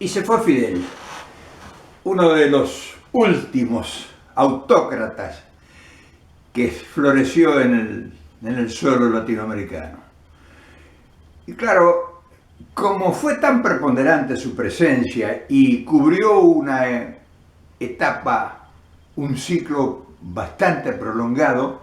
Y se fue Fidel, uno de los últimos autócratas que floreció en el suelo latinoamericano. Y claro, como fue tan preponderante su presencia y cubrió una etapa, un ciclo bastante prolongado,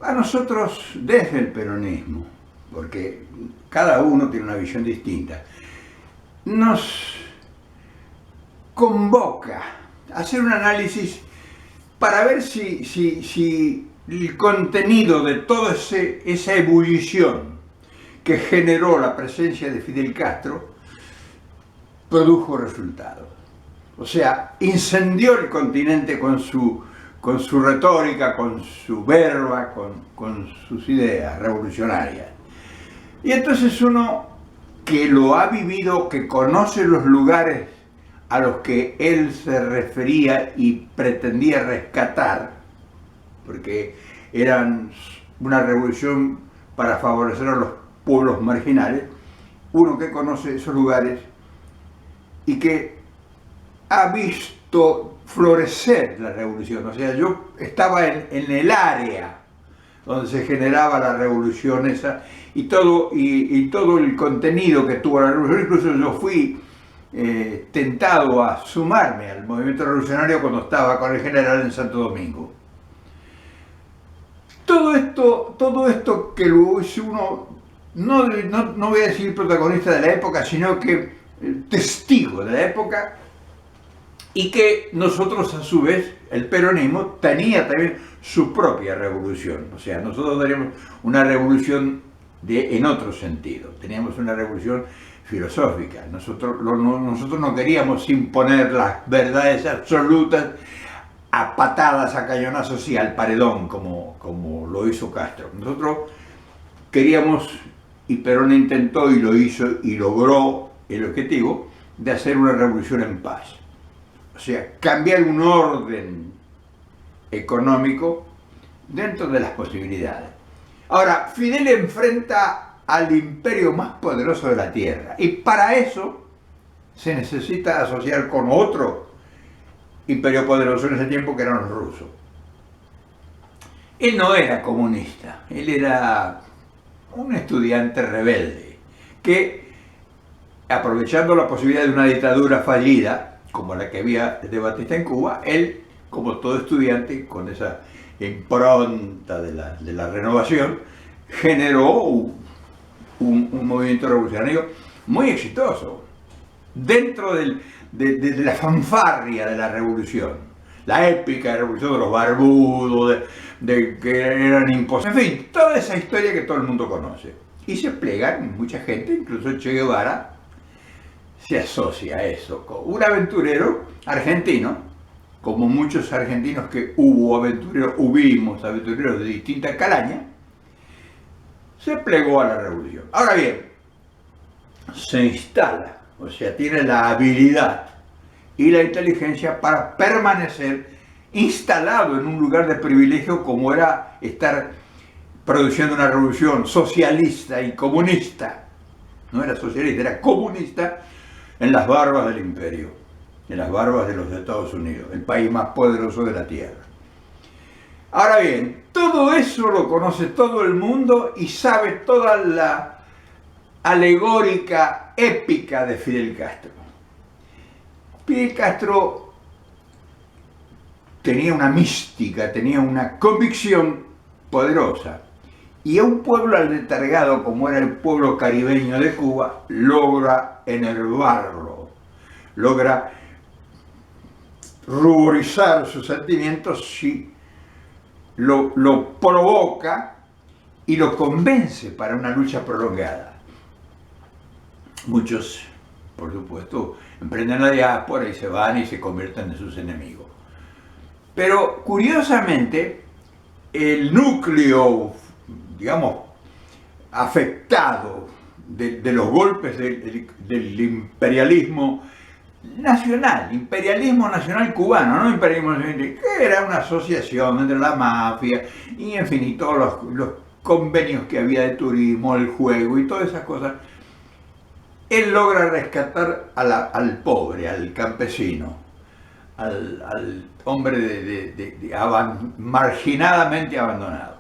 a nosotros desde el peronismo, porque cada uno tiene una visión distinta, nos convoca a hacer un análisis para ver si el contenido de toda esa ebullición que generó la presencia de Fidel Castro produjo resultados. O sea, incendió el continente con su retórica, con su verba, con sus ideas revolucionarias. Y entonces uno que lo ha vivido, que conoce los lugares a los que él se refería y pretendía rescatar, porque eran una revolución para favorecer a los pueblos marginales, uno que conoce esos lugares y que ha visto florecer la revolución. O sea, yo estaba en el área donde se generaba la revolución esa y todo el contenido que tuvo la revolución. Incluso yo fui tentado a sumarme al movimiento revolucionario cuando estaba con el general en Santo Domingo. Todo esto que lo hizo uno, no voy a decir protagonista de la época, sino que testigo de la época, y que nosotros a su vez, el peronismo, tenía también su propia revolución. O sea, nosotros teníamos una revolución en otro sentido, teníamos una revolución filosófica. Nosotros no queríamos imponer las verdades absolutas a patadas, a cañonazos y al paredón, como lo hizo Castro. Nosotros queríamos, y Perón intentó y lo hizo y logró el objetivo de hacer una revolución en paz. O sea, cambiar un orden económico dentro de las posibilidades. Ahora, Fidel enfrenta al imperio más poderoso de la Tierra y para eso se necesita asociar con otro imperio poderoso en ese tiempo, que eran los rusos. Él no era comunista, él era un estudiante rebelde que, aprovechando la posibilidad de una dictadura fallida como la que había de Batista en Cuba, él, como todo estudiante, con esa impronta de la renovación, generó un movimiento revolucionario muy exitoso dentro de la fanfarria de la revolución, la épica revolución de los barbudos, de que eran imposibles, en fin, toda esa historia que todo el mundo conoce. Y se plegan mucha gente, incluso Che Guevara se asocia a eso. Un aventurero argentino, como muchos argentinos que hubimos aventureros de distinta calaña, se plegó a la revolución. Ahora bien, se instala, o sea, tiene la habilidad y la inteligencia para permanecer instalado en un lugar de privilegio como era estar produciendo una revolución socialista y comunista. No era socialista, era comunista, en las barbas del imperio, en las barbas de los Estados Unidos, el país más poderoso de la Tierra. Ahora bien, todo eso lo conoce todo el mundo y sabe toda la alegórica épica de Fidel Castro. Fidel Castro tenía una mística, tenía una convicción poderosa. Y a un pueblo aletargado como era el pueblo caribeño de Cuba, logra enervarlo, logra ruborizar sus sentimientos si lo provoca y lo convence para una lucha prolongada. Muchos, por supuesto, emprenden la diáspora y se van y se convierten en sus enemigos. Pero curiosamente, el núcleo, digamos, afectado de los golpes del imperialismo nacional cubano, no imperialismo nacional, que era una asociación entre la mafia y, en fin, y todos los convenios que había de turismo, el juego y todas esas cosas, él logra rescatar al pobre, al campesino, al hombre marginadamente abandonado.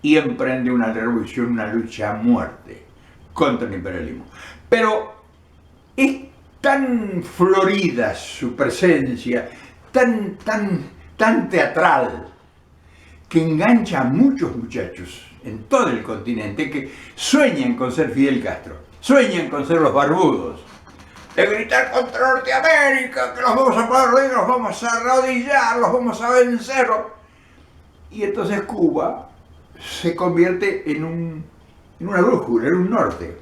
Y emprende una revolución, una lucha a muerte contra el imperialismo. Pero es tan florida su presencia, tan teatral, que engancha a muchos muchachos en todo el continente que sueñan con ser Fidel Castro, sueñan con ser los barbudos, de gritar contra Norteamérica, que los vamos a perder, los vamos a arrodillar, los vamos a vencer. Y entonces Cuba se convierte en una brújula, en un norte.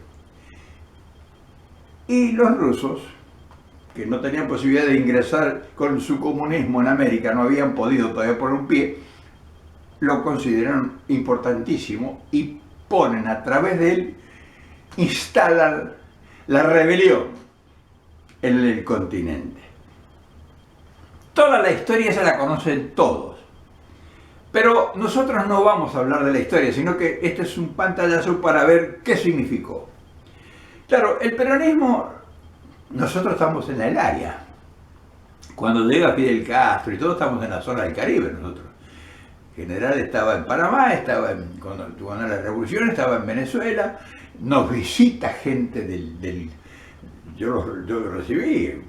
Y los rusos, que no tenían posibilidad de ingresar con su comunismo en América, no habían podido todavía poner un pie, lo consideran importantísimo y ponen a través de él, instalan la rebelión en el continente. Toda la historia se la conocen todos, pero nosotros no vamos a hablar de la historia, sino que este es un pantallazo para ver qué significó. Claro, el peronismo, nosotros estamos en el área. Cuando llega Fidel Castro y todos estamos en la zona del Caribe nosotros. El general estaba en Panamá, cuando la revolución estaba en Venezuela, nos visita gente yo recibí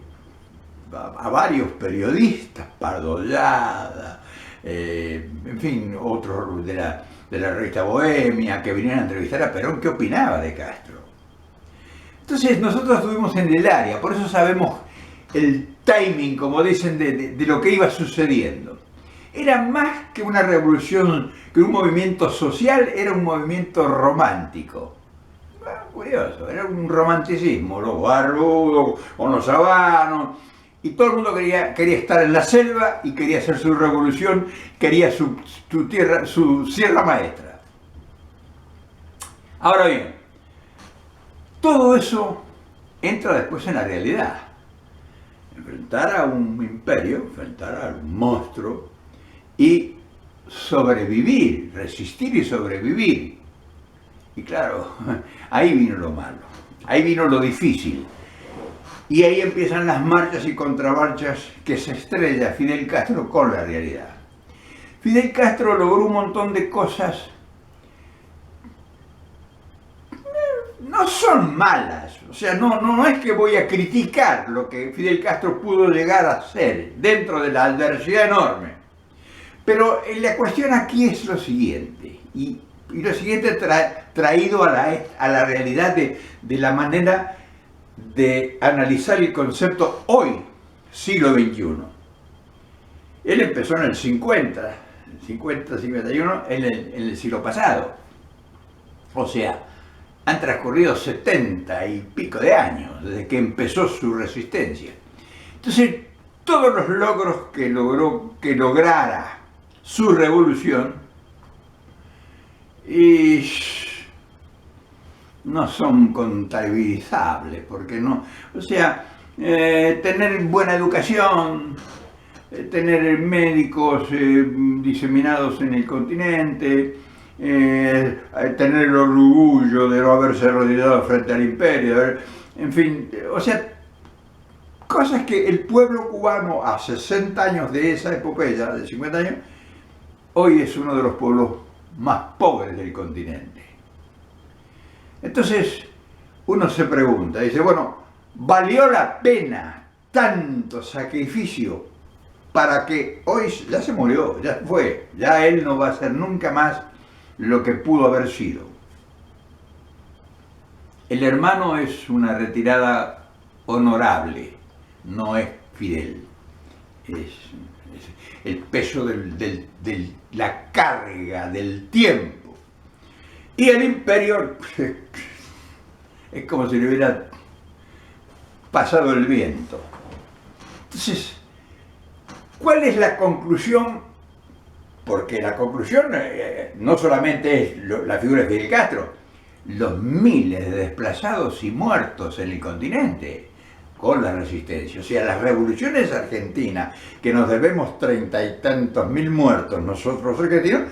a varios periodistas, Pardo Llada, en fin, otros de la revista Bohemia, que vinieron a entrevistar a Perón, ¿qué opinaba de Castro? Entonces nosotros estuvimos en el área, por eso sabemos el timing, como dicen, de lo que iba sucediendo. Era más que una revolución, que un movimiento social, era un movimiento romántico. Bueno, curioso, era un romanticismo, los barbudos con los habanos, y todo el mundo quería estar en la selva y quería hacer su revolución, quería su tierra, su sierra maestra. Ahora bien, todo eso entra después en la realidad. Enfrentar a un imperio, enfrentar a un monstruo, y sobrevivir, resistir y sobrevivir. Y claro, ahí vino lo malo, ahí vino lo difícil. Y ahí empiezan las marchas y contramarchas que se estrella Fidel Castro con la realidad. Fidel Castro logró un montón de cosas, no son malas, o sea, no es que voy a criticar lo que Fidel Castro pudo llegar a hacer dentro de la adversidad enorme. Pero la cuestión aquí es lo siguiente, y lo siguiente traído a la realidad de la manera de analizar el concepto hoy, siglo XXI. Él empezó en el 50, 51, en el siglo pasado. O sea, han transcurrido 70 y pico de años desde que empezó su resistencia. Entonces, todos los logros que lograra su revolución y no son contabilizables, porque no, o sea, tener buena educación, tener médicos diseminados en el continente, tener el orgullo de no haberse arrodillado frente al imperio, en fin, o sea, cosas que el pueblo cubano a 60 años de esa epopeya, de 50 años, hoy es uno de los pueblos más pobres del continente. Entonces, uno se pregunta, dice, bueno, ¿valió la pena tanto sacrificio para que hoy ya se murió, ya fue, ya él no va a ser nunca más lo que pudo haber sido? El hermano es una retirada honorable, no es Fidel, es el peso de la carga del tiempo. Y el imperio es como si le hubiera pasado el viento. Entonces, ¿cuál es la conclusión? Porque la conclusión no solamente es la figura de Fidel Castro, los miles de desplazados y muertos en el continente con la resistencia. O sea, las revoluciones argentinas, que nos debemos 30 y tantos mil muertos nosotros argentinos,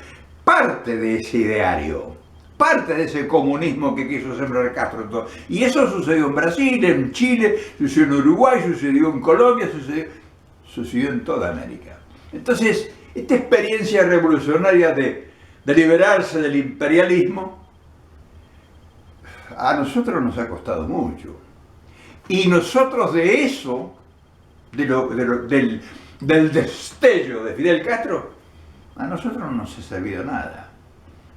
parte de ese ideario, parte de ese comunismo que quiso sembrar Castro. Y eso sucedió en Brasil, en Chile, sucedió en Uruguay, sucedió en Colombia, sucedió en toda América. Entonces, esta experiencia revolucionaria de liberarse del imperialismo, a nosotros nos ha costado mucho. Y nosotros de eso, del destello de Fidel Castro, a nosotros no nos ha servido nada.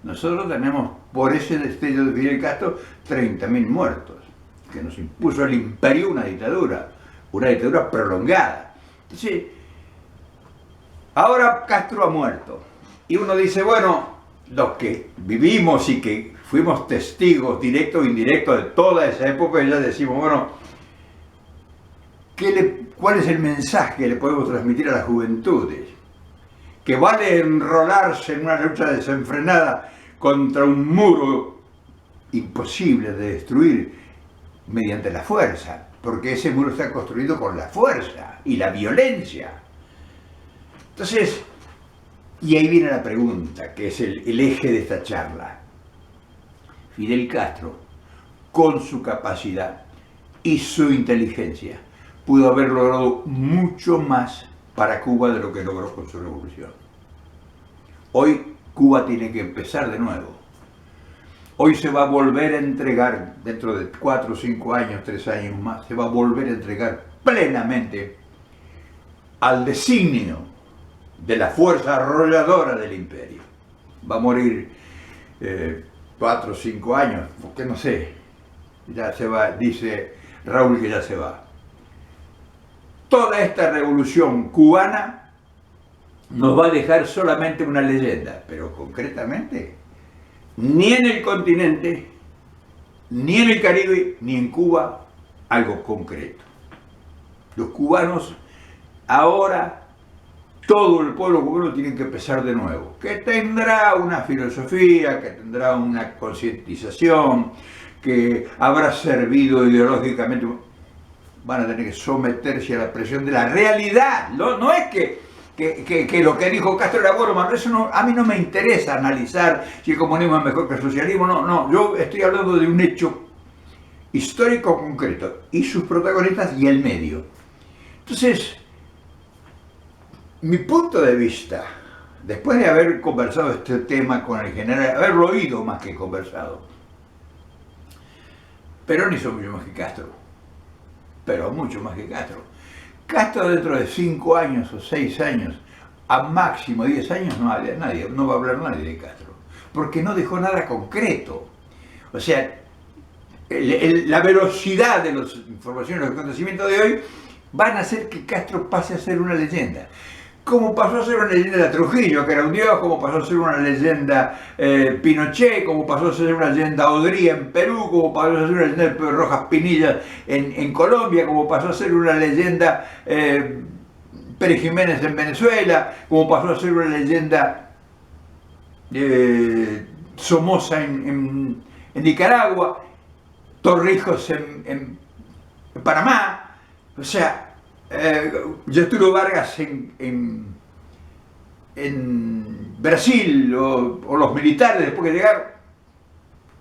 Nosotros tenemos, por ese destello de Fidel Castro, 30.000 muertos, que nos impuso el imperio una dictadura prolongada. Entonces, ahora Castro ha muerto. Y uno dice, bueno, los que vivimos y que fuimos testigos directos e indirectos de toda esa época, ya decimos, bueno, ¿cuál es el mensaje que le podemos transmitir a las juventudes? Que vale enrolarse en una lucha desenfrenada contra un muro imposible de destruir mediante la fuerza, porque ese muro está construido con la fuerza y la violencia. Entonces, y ahí viene la pregunta, que es el eje de esta charla. Fidel Castro, con su capacidad y su inteligencia, pudo haber logrado mucho más para Cuba de lo que logró con su revolución. Hoy Cuba tiene que empezar de nuevo. Hoy se va a volver a entregar, dentro de 4, 5 años, 3 años más, se va a volver a entregar plenamente al designio de la fuerza arrolladora del imperio. Va a morir 4 o 5 años, porque no sé, ya se va, dice Raúl que ya se va. Toda esta revolución cubana nos va a dejar solamente una leyenda, pero concretamente, ni en el continente, ni en el Caribe, ni en Cuba, algo concreto. Los cubanos ahora, todo el pueblo cubano tiene que empezar de nuevo, que tendrá una filosofía, que tendrá una concientización, que habrá servido ideológicamente. Van a tener que someterse a la presión de la realidad. No es que lo que dijo Castro era bueno, eso no, a mí no me interesa analizar si el comunismo es mejor que el socialismo, no, yo estoy hablando de un hecho histórico concreto, y sus protagonistas y el medio. Entonces, mi punto de vista, después de haber conversado este tema con el general, haberlo oído más que conversado, Perón hizo mucho más que Castro, pero mucho más que Castro. Castro dentro de 5 años o 6 años, a máximo 10 años, no va a hablar nadie de Castro, porque no dejó nada concreto. O sea, la velocidad de las informaciones, los acontecimientos de hoy, van a hacer que Castro pase a ser una leyenda. Como pasó a ser una leyenda Trujillo, que era un dios, como pasó a ser una leyenda Pinochet, como pasó a ser una leyenda Odría en Perú, como pasó a ser una leyenda Pedro Rojas Pinilla en Colombia, como pasó a ser una leyenda Pérez Jiménez en Venezuela, como pasó a ser una leyenda Somoza en Nicaragua, Torrijos en Panamá. O sea, Getúlio Vargas en Brasil, o los militares después que llegaron.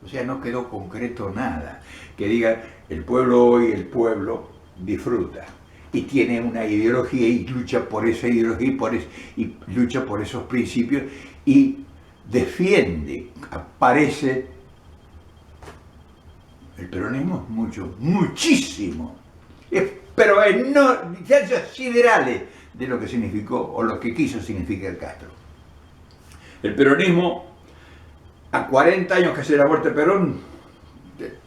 O sea, no quedó concreto nada. Que diga, el pueblo hoy, el pueblo disfruta y tiene una ideología y lucha por esa ideología y lucha por esos principios y defiende, aparece. El peronismo es mucho, muchísimo. Pero en distancias siderales de lo que significó o lo que quiso significar Castro. El peronismo, a 40 años que hace la muerte de Perón,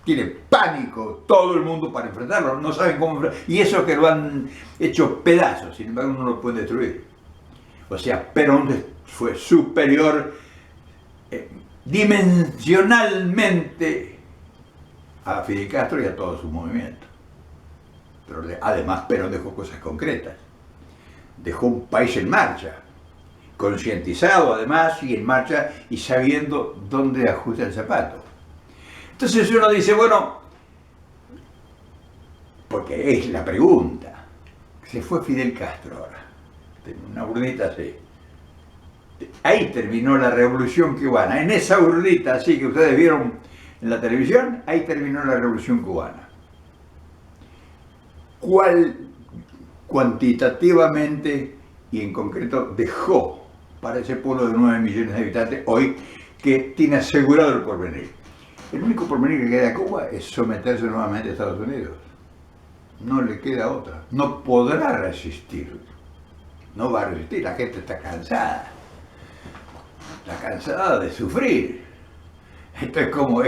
tiene pánico todo el mundo para enfrentarlo, no saben cómo enfrentarlo, y eso que lo han hecho pedazos, sin embargo no lo pueden destruir. O sea, Perón fue superior dimensionalmente a Fidel Castro y a todo su movimiento. Pero además Perón dejó cosas concretas, dejó un país en marcha, concientizado además y en marcha y sabiendo dónde ajusta el zapato. Entonces uno dice, bueno, porque es la pregunta, se fue Fidel Castro ahora, una urnita así, ahí terminó la revolución cubana. En esa urnita así que ustedes vieron en la televisión, ahí terminó la revolución cubana. ¿Cuál cuantitativamente y en concreto dejó para ese pueblo de 9 millones de habitantes hoy que tiene asegurado el porvenir? El único porvenir que queda a Cuba es someterse nuevamente a Estados Unidos. No le queda otra. No podrá resistir. No va a resistir. La gente está cansada. Está cansada de sufrir. Esto es como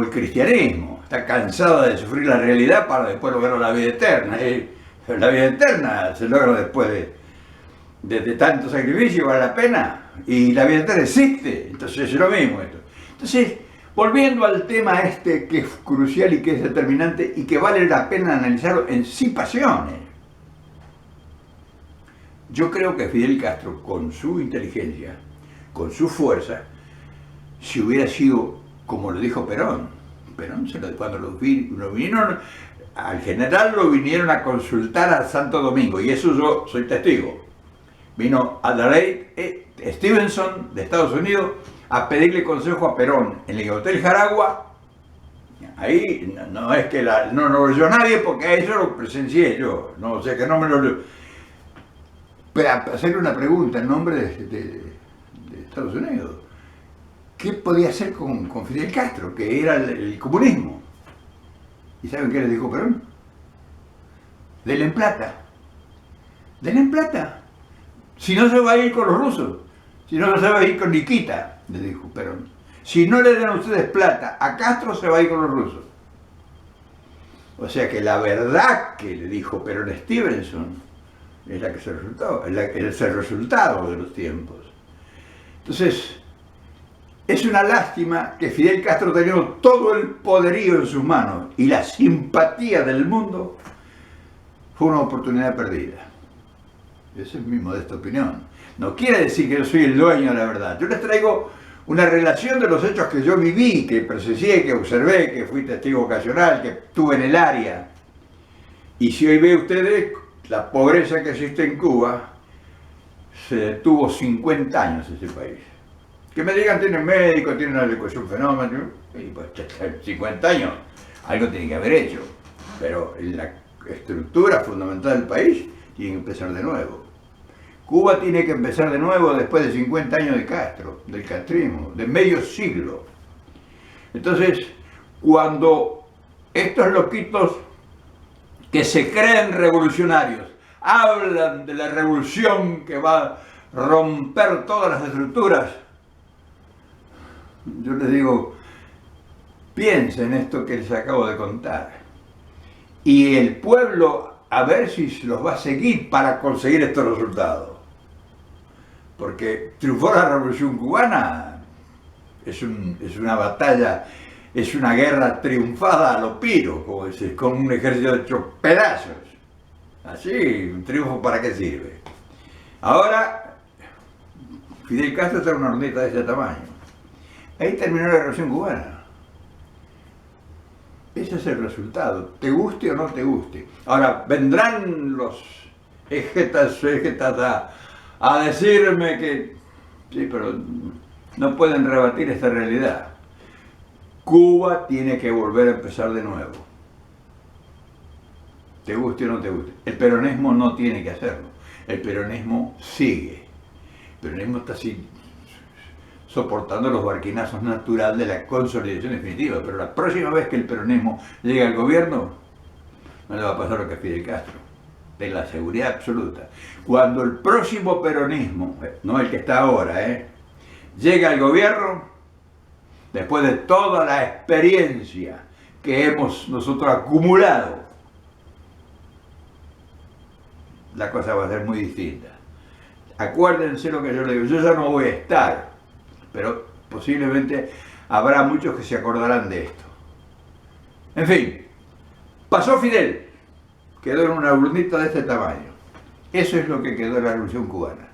el cristianismo. Está cansada de sufrir la realidad para después lograr la vida eterna. La vida eterna se logra después de tanto sacrificio, vale la pena. Y la vida eterna existe. Entonces es lo mismo esto. Entonces, volviendo al tema este que es crucial y que es determinante y que vale la pena analizarlo en sí pasiones. Yo creo que Fidel Castro, con su inteligencia, con su fuerza, si hubiera sido como lo dijo Perón, cuando lo vinieron, al general lo vinieron a consultar a Santo Domingo, y eso yo soy testigo. Vino Adlai Stevenson de Estados Unidos a pedirle consejo a Perón en el Hotel Jaragua. Ahí no es que no lo oyó nadie, porque eso lo presencié yo, no, o sea que no me lo... Pero hacerle una pregunta en nombre de Estados Unidos. ¿Qué podía hacer con Fidel Castro, que era el comunismo? ¿Y saben qué le dijo Perón? Denle en plata. Denle en plata. Si no se va a ir con los rusos. Si no se va a ir con Nikita, le dijo Perón. Si no le dan a ustedes plata a Castro, se va a ir con los rusos. O sea que la verdad que le dijo Perón a Stevenson es la que se resultó, es el resultado de los tiempos. Entonces, es una lástima que Fidel Castro, teniendo todo el poderío en sus manos y la simpatía del mundo, fue una oportunidad perdida. Esa es mi modesta opinión. No quiere decir que yo soy el dueño de la verdad. Yo les traigo una relación de los hechos que yo viví, que presencié, que observé, que fui testigo ocasional, que estuve en el área. Y si hoy ve ustedes la pobreza que existe en Cuba, se detuvo 50 años ese país. Que me digan, tienen médico, tienen una educación fenómeno, y pues 50 años, algo tiene que haber hecho. Pero la estructura fundamental del país tiene que empezar de nuevo. Cuba tiene que empezar de nuevo después de 50 años de Castro, del castrismo, de medio siglo. Entonces, cuando estos loquitos que se creen revolucionarios hablan de la revolución que va a romper todas las estructuras, yo les digo, piensen en esto que les acabo de contar. Y el pueblo a ver si los va a seguir para conseguir estos resultados. Porque triunfó la revolución cubana, es una batalla, es una guerra triunfada a lo Piro, como decir, con un ejército hecho pedazos. Así, un triunfo ¿para qué sirve? Ahora, Fidel Castro está en una hornita de ese tamaño. Ahí terminó la revolución cubana. Ese es el resultado, te guste o no te guste. Ahora, vendrán los ejetas a decirme que... Sí, pero no pueden rebatir esta realidad. Cuba tiene que volver a empezar de nuevo. Te guste o no te guste. El peronismo no tiene que hacerlo. El peronismo sigue. El peronismo está así, soportando los barquinazos naturales de la consolidación definitiva. Pero la próxima vez que el peronismo llegue al gobierno, no le va a pasar lo que a Fidel Castro. De la seguridad absoluta. Cuando el próximo peronismo, no el que está ahora, llega al gobierno, después de toda la experiencia que hemos nosotros acumulado, la cosa va a ser muy distinta. Acuérdense lo que yo le digo, yo ya no voy a estar, pero posiblemente habrá muchos que se acordarán de esto. En fin, pasó Fidel. Quedó en una urnita de este tamaño. Eso es lo que quedó en la Revolución Cubana.